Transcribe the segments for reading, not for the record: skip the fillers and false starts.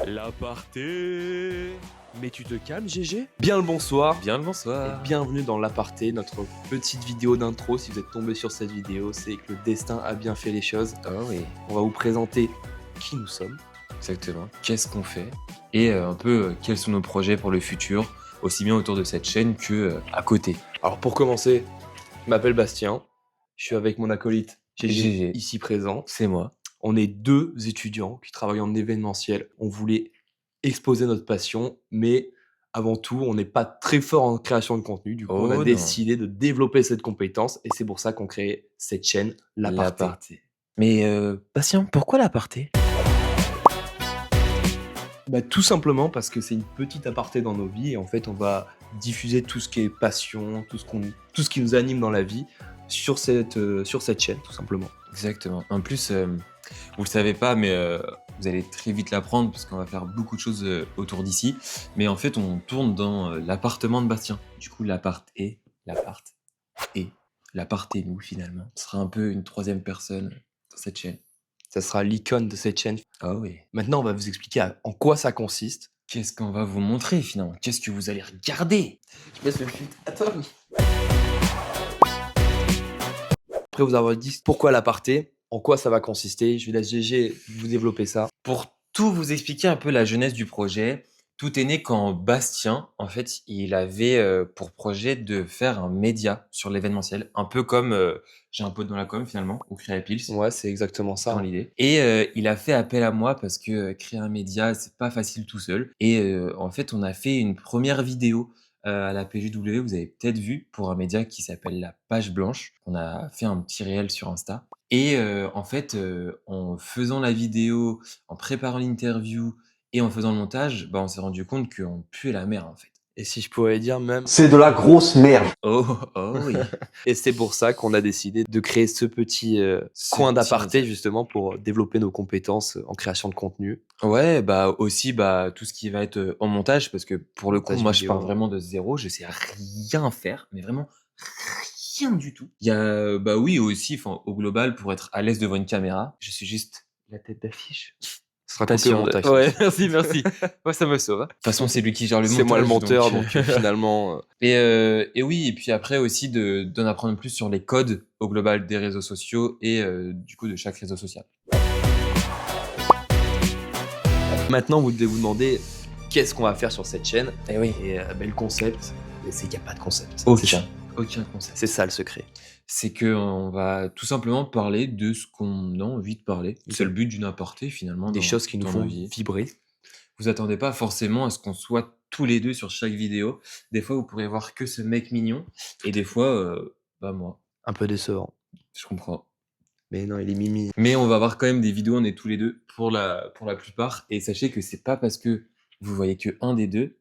L'aparté. Mais tu te calmes, GG? Bien le bonsoir. Bien le bonsoir. Et bienvenue dans l'aparté, notre petite vidéo d'intro. Si vous êtes tombé sur cette vidéo, c'est que le destin a bien fait les choses. Oh oui, On va vous présenter qui nous sommes. exactement. Qu'est-ce qu'on fait et un peu quels sont nos projets pour le futur, aussi bien autour de cette chaîne que à côté. Alors pour commencer, je m'appelle Bastien. Je suis avec mon acolyte GG, GG. ici présent. C'est moi. On est deux étudiants qui travaillent en événementiel. On voulait exposer notre passion, mais avant tout, on n'est pas très fort en création de contenu. Du coup, on Oh a non. décidé de développer cette compétence et c'est pour ça qu'on crée cette chaîne, l'aparté. L'aparté. Mais Bastien, pourquoi l'aparté? Bah, tout simplement parce que c'est une petite aparté dans nos vies et en fait, on va diffuser tout ce qui est passion, tout ce qui nous anime dans la vie sur cette chaîne, tout simplement. Exactement. En plus, vous le savez pas, mais vous allez très vite l'apprendre parce qu'on va faire beaucoup de choses autour d'ici. Mais en fait, on tourne dans l'appartement de Bastien. Du coup, l'appart et nous finalement. Ce sera un peu une troisième personne dans cette chaîne. Ça sera l'icône de cette chaîne. Ah oui. Maintenant, on va vous expliquer en quoi ça consiste. Qu'est-ce qu'on va vous montrer finalement? Qu'est-ce que vous allez regarder? Je passe le filtre. Attends. Après vous avoir dit pourquoi l'aparté, en quoi ça va consister, je vais laisser GG vous développer ça. Pour tout vous expliquer un peu la genèse du projet, tout est né quand Bastien, en fait, il avait pour projet de faire un média sur l'événementiel, un peu comme J'ai un pote dans la com finalement, ou Créapils. Ouais, c'est exactement ça. Dans l'idée. Et il a fait appel à moi parce que créer un média, c'est pas facile tout seul. Et en fait, on a fait une première vidéo à la PGW, vous avez peut-être vu, pour un média qui s'appelle La Page Blanche. On a fait un petit réel sur Insta. Et en fait, en faisant la vidéo, en préparant l'interview et en faisant le montage, bah, on s'est rendu compte qu'on puait la merde en fait. Et si je pourrais dire même. C'est de la grosse merde. Oh oui. Et c'est pour ça qu'on a décidé de créer ce petit Ce coin petit d'aparté média. justement pour développer nos compétences en création de contenu. Ouais, bah aussi bah tout ce qui va être en montage parce que pour le coup, Montage moi je vidéo. pars vraiment de zéro, je sais rien faire, mais vraiment rien du tout. Il y a bah oui aussi, enfin au global pour être à l'aise devant une caméra, je suis juste la tête d'affiche. Ce sera coupé au montage. Ouais, merci. Ouais, ça me sauve. De toute façon, c'est lui qui gère le montage. C'est moi le monteur, donc, donc finalement. Et oui, et puis après aussi d'en apprendre plus sur les codes au global des réseaux sociaux et du coup de chaque réseau social. Maintenant, vous devez vous demander qu'est-ce qu'on va faire sur cette chaîne. Et oui. Et le concept, c'est qu'il n'y a pas de concept. Aucun concept. C'est ça le secret. C'est qu'on va tout simplement parler de ce qu'on a envie de parler. C'est le but d'une aparté finalement. Des choses qui nous dans font nos vies. vibrer. Vous attendez pas forcément à ce qu'on soit tous les deux sur chaque vidéo. Des fois, vous pourrez voir que ce mec mignon. Et des fois, bah moi. Un peu décevant. Je comprends. Mais non, il est mimi. Mais on va avoir quand même des vidéos, on est tous les deux pour la plupart. Et sachez que c'est pas parce que vous voyez que un des deux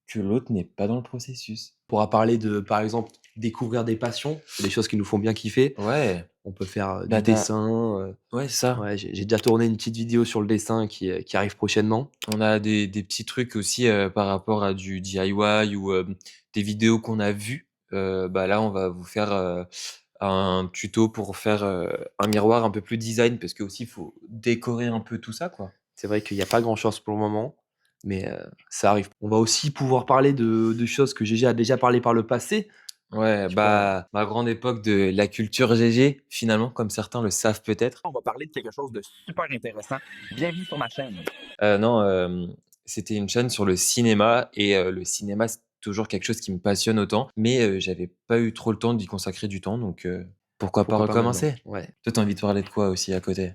que l'autre n'est pas dans le processus. On pourra parler de, par exemple, découvrir des passions, des choses qui nous font bien kiffer. Ouais. On peut faire Bah, du dessin. Ouais, c'est ça. Ouais, j'ai déjà tourné une petite vidéo sur le dessin qui arrive prochainement. On a des petits trucs aussi par rapport à du DIY ou des vidéos qu'on a vues. Bah là, on va vous faire un tuto pour faire un miroir un peu plus design parce que aussi il faut décorer un peu tout ça, quoi. C'est vrai qu'il n'y a pas grand-chose pour le moment, mais ça arrive. On va aussi pouvoir parler de choses que GG a déjà parlé par le passé. Ouais, Tu bah ma grande époque de la culture GG, finalement, comme certains le savent peut-être. On va parler de quelque chose de super intéressant. Bienvenue sur ma chaîne. Non, c'était une chaîne sur le cinéma et le cinéma, c'est toujours quelque chose qui me passionne autant, mais j'avais pas eu trop le temps d'y consacrer du temps, donc pourquoi pas recommencer? maintenant. Ouais. Toi, t'as envie de parler de quoi aussi à côté?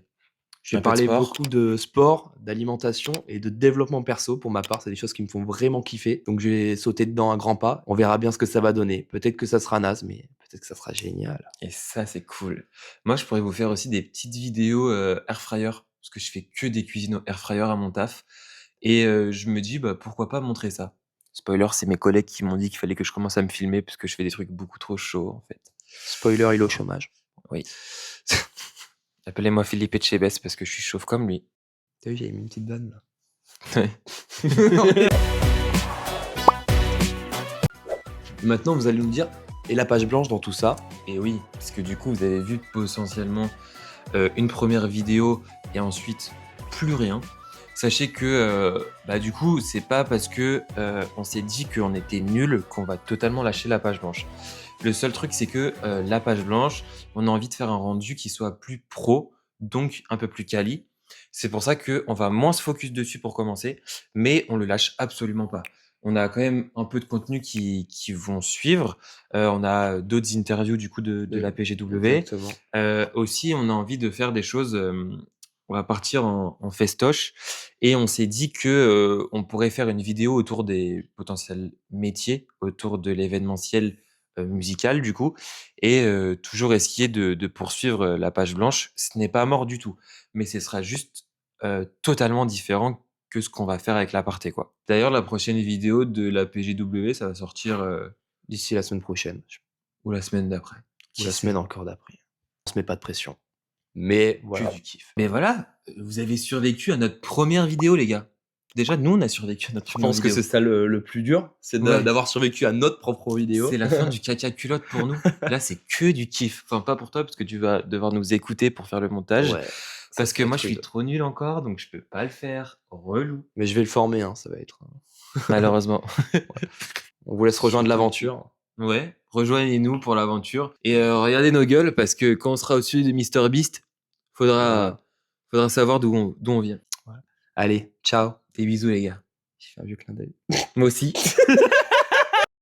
Je vais Un peu de parler sport? beaucoup de sport, d'alimentation et de développement perso. Pour ma part, c'est des choses qui me font vraiment kiffer. Donc, je vais sauter dedans à grands pas. On verra bien ce que ça va donner. Peut-être que ça sera naze, mais peut-être que ça sera génial. Et ça, c'est cool. Moi, je pourrais vous faire aussi des petites vidéos air fryer, parce que je fais que des cuisines au air fryer à mon taf. Et je me dis, bah, pourquoi pas montrer ça? Spoiler, c'est mes collègues qui m'ont dit qu'il fallait que je commence à me filmer, parce que je fais des trucs beaucoup trop chauds, en fait. Spoiler, il est au chômage. Oui. Appelez-moi Philippe Etchebest, parce que je suis chauve comme lui. T'as vu, j'avais mis une petite vanne là. Ouais. Maintenant, vous allez nous dire, et la page blanche dans tout ça? Et oui, parce que du coup, vous avez vu potentiellement une première vidéo et ensuite plus rien. Sachez que, du coup, c'est pas parce que, on s'est dit qu'on était nuls qu'on va totalement lâcher la page blanche. Le seul truc, c'est que, la page blanche, on a envie de faire un rendu qui soit plus pro, donc un peu plus quali. C'est pour ça qu'on va moins se focus dessus pour commencer, mais on le lâche absolument pas. On a quand même un peu de contenu qui vont suivre. On a d'autres interviews du coup de la PGW. Exactement. Aussi, on a envie de faire des choses, on va partir en festoche et on s'est dit que, on pourrait faire une vidéo autour des potentiels métiers, autour de l'événementiel, musical du coup et toujours essayer de poursuivre, la page blanche. Ce n'est pas mort du tout, mais ce sera juste, totalement différent que ce qu'on va faire avec l'aparté, quoi. D'ailleurs, la prochaine vidéo de la PGW, ça va sortir, D'ici la semaine prochaine, ou la semaine d'après. ou Qui la sait? semaine encore d'après. On se met pas de pression. Mais voilà. Que du kiff. Mais voilà, vous avez survécu à notre première vidéo, les gars. Déjà, nous, on a survécu à notre Je première pense que vidéo. c'est ça le plus dur, c'est Ouais. d'avoir survécu à notre propre vidéo. C'est la fin du caca culotte pour nous. Là, c'est que du kiff. Enfin, pas pour toi, parce que tu vas devoir nous écouter pour faire le montage. Ouais, ça Parce que va moi, être je suis rude. trop nul encore, donc je peux pas le faire. Relou. Mais je vais le former, hein, ça va être. Malheureusement. On vous laisse rejoindre l'aventure. Ouais, rejoignez-nous pour l'aventure. Et regardez nos gueules, parce que quand on sera au-dessus de MrBeast, faudra savoir d'où on vient. Allez, ciao. Des bisous, les gars. J'ai fait un vieux clin d'œil. Moi aussi.